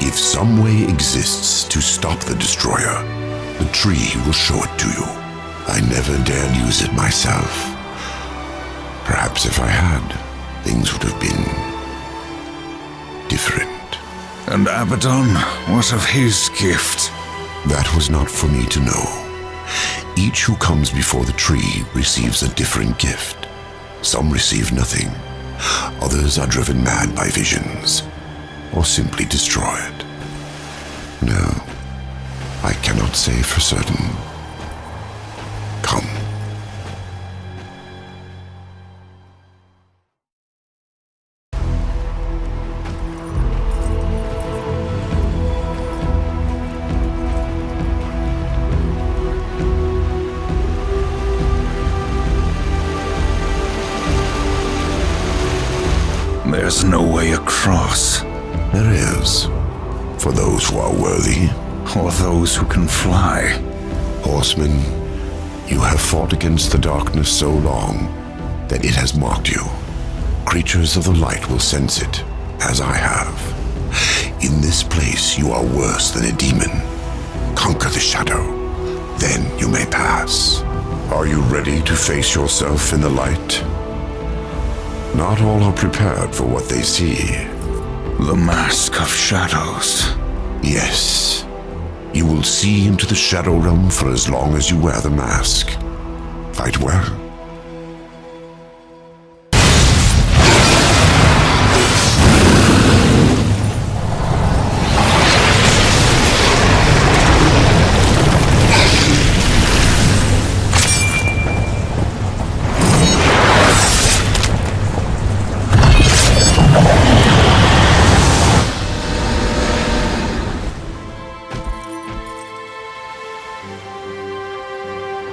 If some way exists to stop the destroyer, the tree will show it to you. I never dared use it myself. Perhaps if I had, things would have been different. And Abaddon, what of his gift? That was not for me to know. Each who comes before the tree receives a different gift. Some receive nothing. Others are driven mad by visions, or simply destroyed. No, I cannot say for certain. Come. There's no way across. There is, for those who are worthy. Or those who can fly. Horseman, you have fought against the darkness so long that it has mocked you. Creatures of the light will sense it, as I have. In this place you are worse than a demon. Conquer the shadow, then you may pass. Are you ready to face yourself in the light? Not all are prepared for what they see. The Mask of Shadows. Yes. You will see into the Shadow Realm for as long as you wear the mask. Fight well.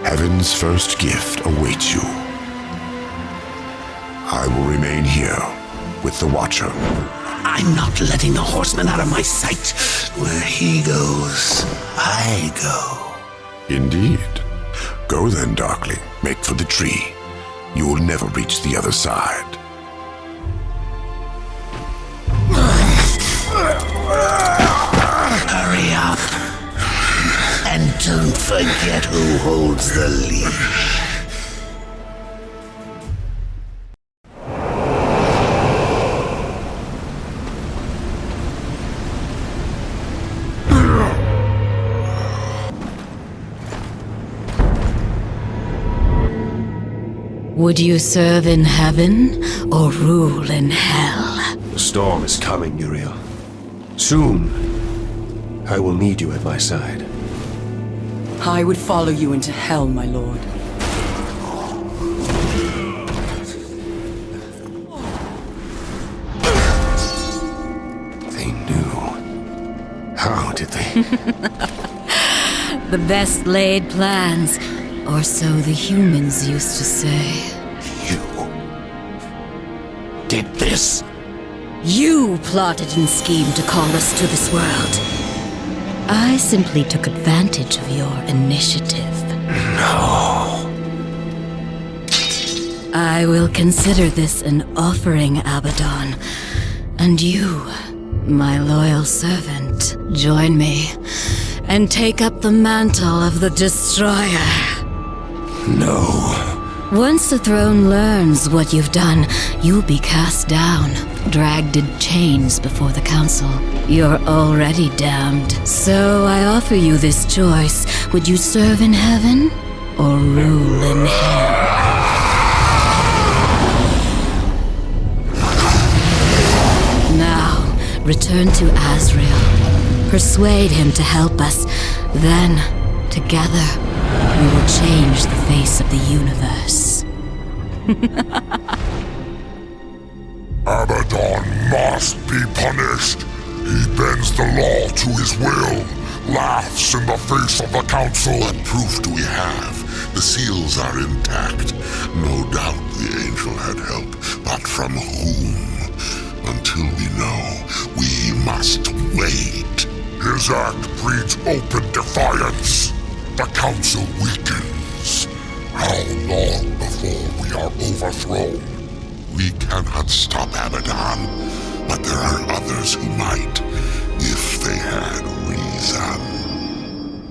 Heaven's first gift awaits you. I will remain here with the Watcher. I'm not letting the horseman out of my sight. Where he goes, I go. Indeed. Go then, Darkling. Make for the tree. You will never reach the other side. Hurry up. And don't forget who holds the leash. Would you serve in heaven or rule in hell? The storm is coming, Uriel. Soon, I will need you at my side. I would follow you into hell, my lord. They knew. How did they? The best laid plans, or so the humans used to say. You did this? You plotted and schemed to call us to this world. I simply took advantage of your initiative. No. I will consider this an offering, Abaddon. And you, my loyal servant, join me and take up the mantle of the Destroyer. No. Once the throne learns what you've done, you'll be cast down, dragged in chains before the council. You're already damned. So I offer you this choice. Would you serve in heaven or rule in hell? Now, return to Azrael. Persuade him to help us. Then, together, we will change the face of the universe. Abaddon must be punished. He bends the law to his will, laughs in the face of the council. What proof do we have? The seals are intact. No doubt the angel had help, but from whom? Until we know, we must wait. His act breeds open defiance. The council weakens. How long before we are overthrown? We cannot stop Abaddon, but there are others who might, if they had reason.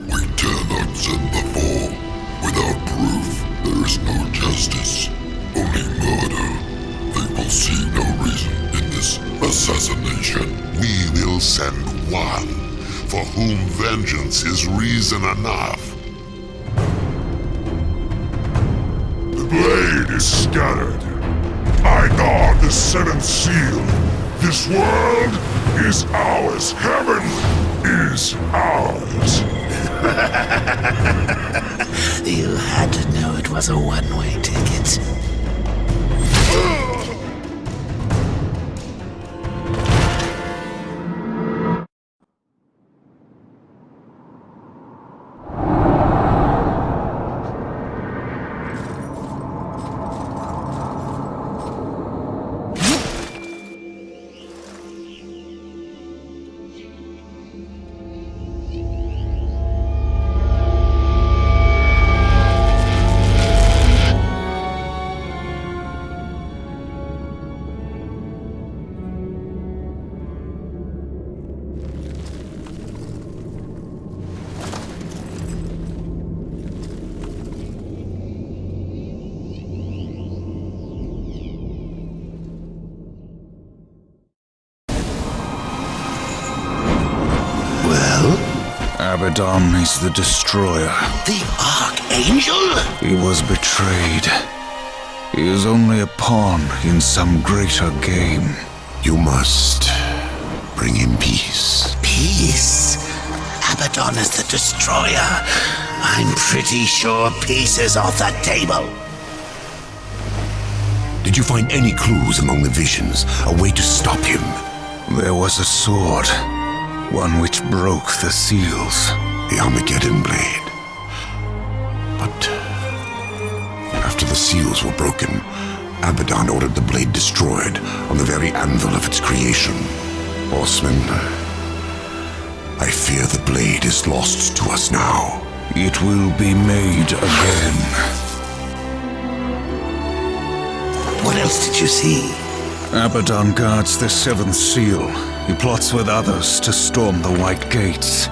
We dare not send the fall. Without proof, there is no justice, only murder. They will see no reason in this assassination. We will send one, for whom vengeance is reason enough. The blade is scattered. I guard the seventh seal. This world is ours. Heaven is ours. You had to know it was a one-way ticket. Abaddon is the destroyer. The Archangel? He was betrayed. He is only a pawn in some greater game. You must bring him peace. Peace? Abaddon is the destroyer. I'm pretty sure peace is off the table. Did you find any clues among the visions, a way to stop him? There was a sword, one which broke the seals. The Armageddon blade. But after the seals were broken, Abaddon ordered the blade destroyed on the very anvil of its creation. Horseman, I fear the blade is lost to us now. It will be made again. What else did you see? Abaddon guards the seventh seal. He plots with others to storm the White Gates.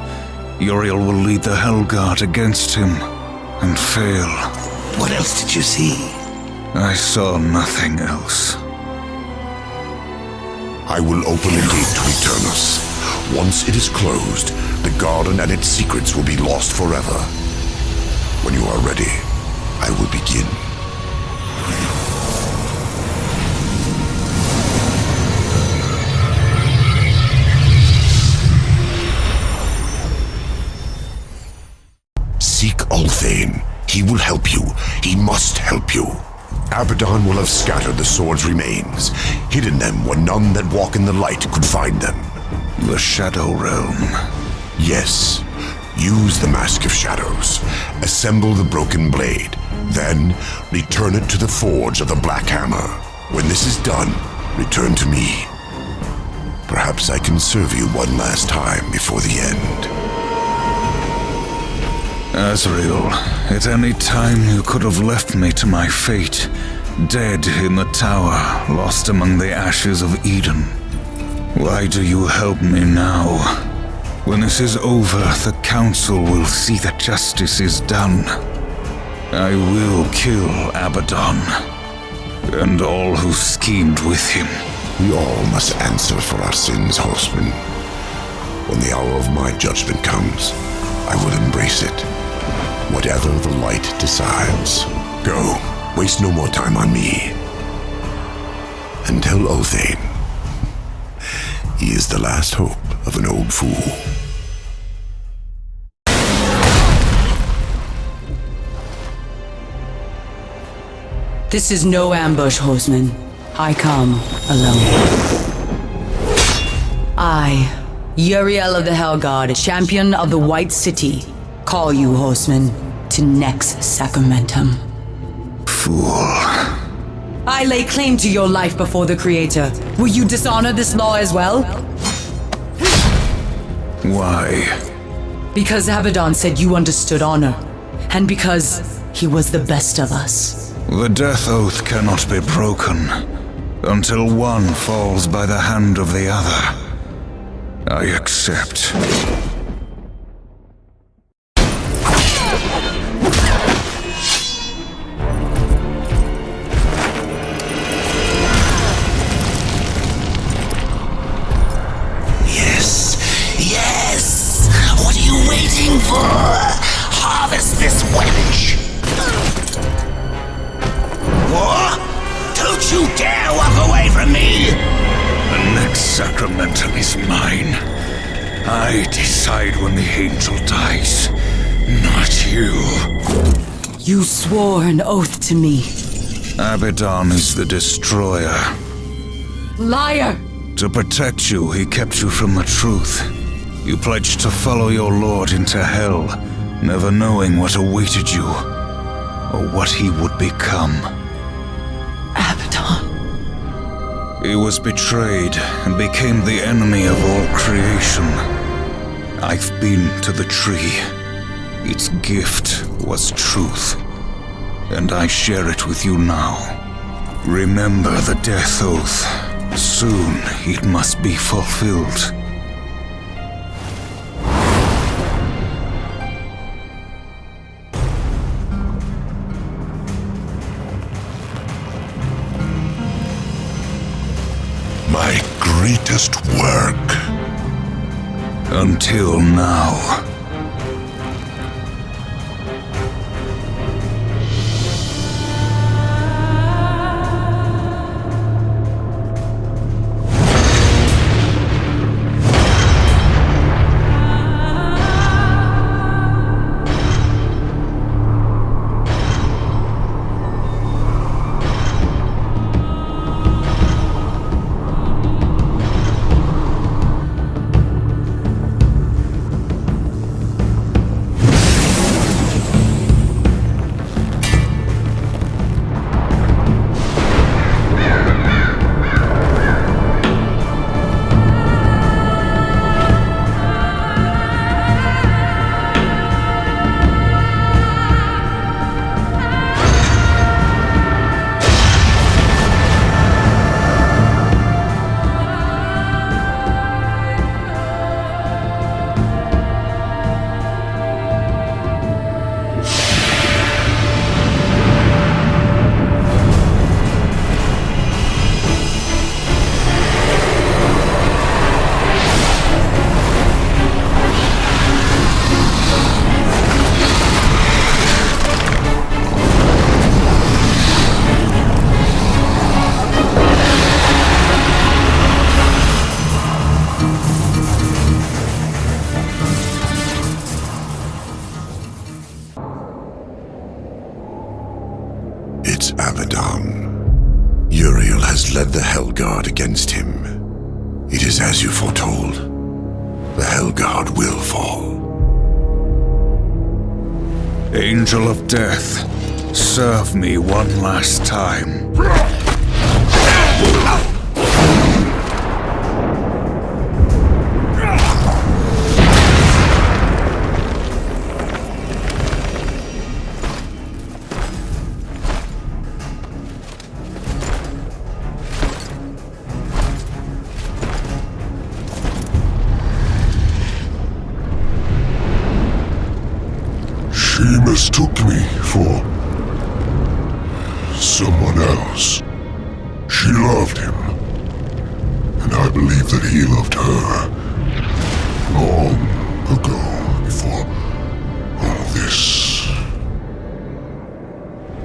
Uriel will lead the Hellguard against him and fail. What else did you see? I saw nothing else. I will open a gate to Eternus. Once it is closed, the garden and its secrets will be lost forever. When you are ready, I will begin. Seek Ulthane. He will help you. He must help you. Abaddon will have scattered the sword's remains, hidden them where none that walk in the light could find them. The Shadow Realm. Yes. Use the Mask of Shadows. Assemble the broken blade. Then, return it to the forge of the Black Hammer. When this is done, return to me. Perhaps I can serve you one last time before the end. Azrael, at any time you could have left me to my fate, dead in the tower, lost among the ashes of Eden. Why do you help me now? When this is over, the Council will see that justice is done. I will kill Abaddon, and all who schemed with him. We all must answer for our sins, Horseman. When the hour of my judgment comes, I will embrace it. Whatever the light decides. Go. Waste no more time on me. And tell Ulthane he is the last hope of an old fool. This is no ambush, Horseman. I come alone. I, Uriel of the Hellguard, champion of the White City, call you, Horseman, to Nex Sacramentum. Fool. I lay claim to your life before the Creator. Will you dishonor this law as well? Why? Because Abaddon said you understood honor, and because he was the best of us. The death oath cannot be broken until one falls by the hand of the other. I accept. Yes! What are you waiting for? Harvest this wench! What? Don't you dare walk away from me! The next sacramentum is mine. I decide when the angel dies, not you. You swore an oath to me. Abaddon is the destroyer. Liar! To protect you, he kept you from the truth. You pledged to follow your lord into hell, never knowing what awaited you, or what he would become. Abaddon. He was betrayed and became the enemy of all creation. I've been to the tree. Its gift was truth, and I share it with you now. Remember the death oath. Soon it must be fulfilled. My greatest work. Until now. It's Abaddon. Uriel has led the Hellguard against him. It is as you foretold. The Hellguard will fall. Angel of Death, serve me one last time. She mistook me for someone else. She loved him, and I believe that he loved her long ago, before all this.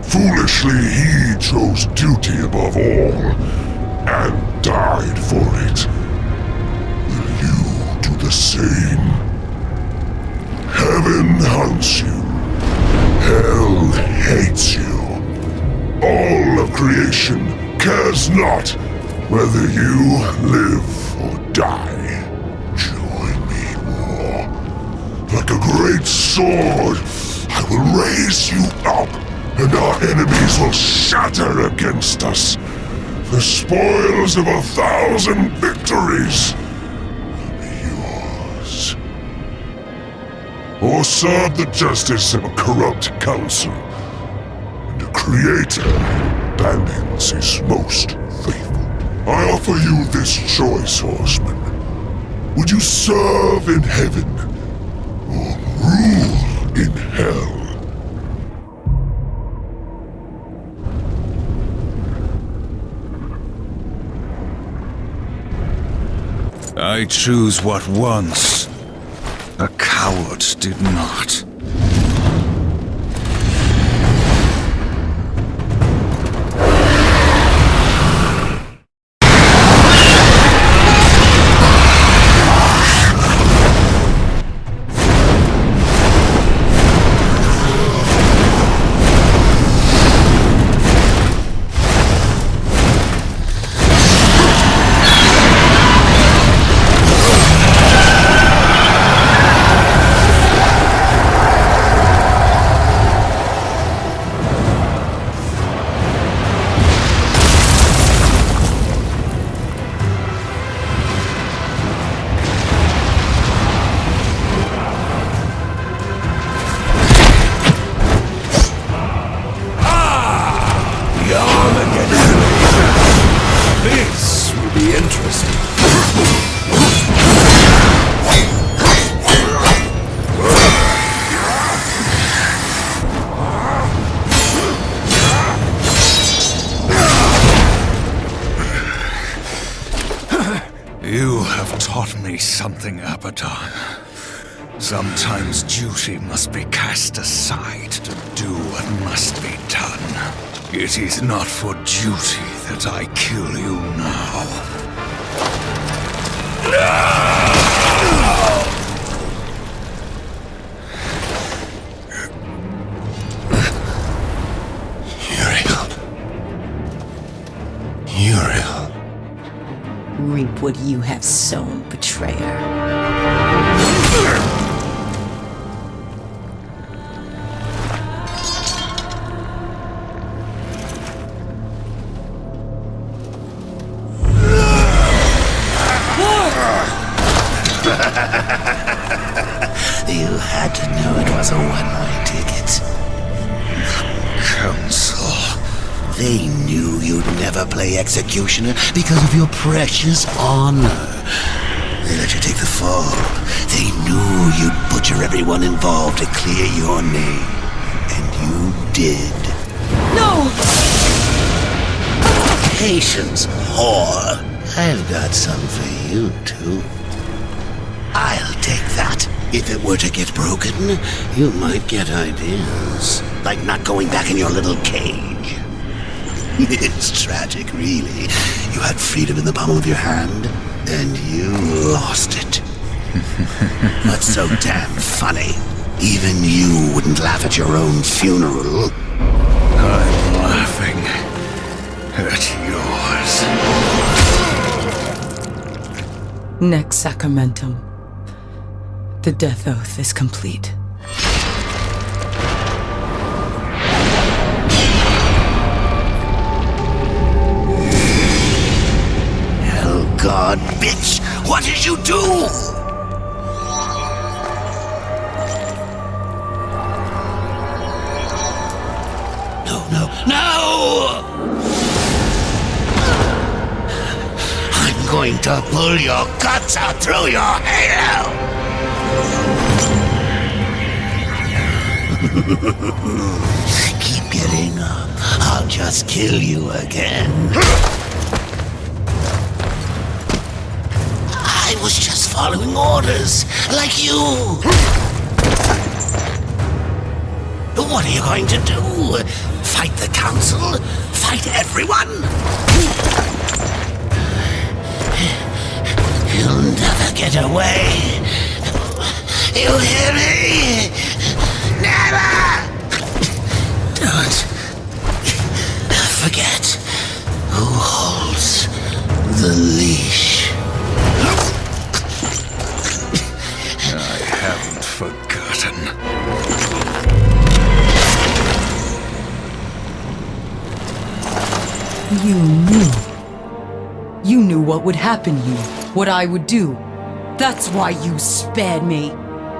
Foolishly, he chose duty above all, and died for it. Will you do the same? Heaven hunts you. Hell hates you. All of creation cares not whether you live or die. Join me, war. Like a great sword, I will raise you up, and our enemies will shatter against us. The spoils of 1,000 victories will be yours. Or serve the justice of a corrupt council, and a creator abandons his most faithful. I offer you this choice, horseman. Would you serve in heaven, or rule in hell? I choose what once a coward did not. This will be interesting. You have taught me something, Abaddon. Sometimes duty must be cast aside to do what must be done. It is not for duty that I kill you now. Uriel. Reap what you have sown, betrayer. You had to know it was a one-way ticket. Council. They knew you'd never play executioner because of your precious honor. They let you take the fall. They knew you'd butcher everyone involved to clear your name. And you did. No! Patience, whore. I've got some for you, too. I'll take that. If it were to get broken, you might get ideas. Like not going back in your little cage. It's tragic, really. You had freedom in the palm of your hand, and you lost it. But so damn funny. Even you wouldn't laugh at your own funeral. I'm laughing at yours. Next sacramentum. The death oath is complete. Hell God, bitch! What did you do? No! I'm going to pull your guts out through your halo! Keep getting up. I'll just kill you again. I was just following orders, like you. What are you going to do? Fight the council? Fight everyone? You'll never get away. You hear me? Never! Don't forget who holds the leash. I haven't forgotten. You knew. You knew what would happen to you, what I would do. That's why you spared me.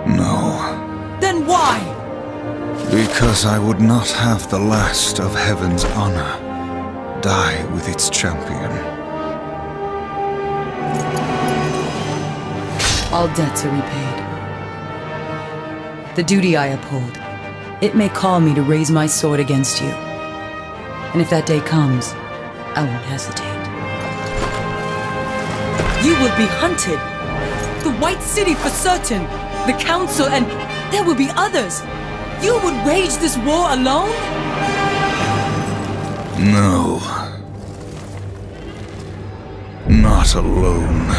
No. Then why? Because I would not have the last of heaven's honor die with its champion. All debts are repaid. The duty I uphold, it may call me to raise my sword against you. And if that day comes, I won't hesitate. You will be hunted. The White City for certain. The Council, and there will be others. You would wage this war alone? No. Not alone.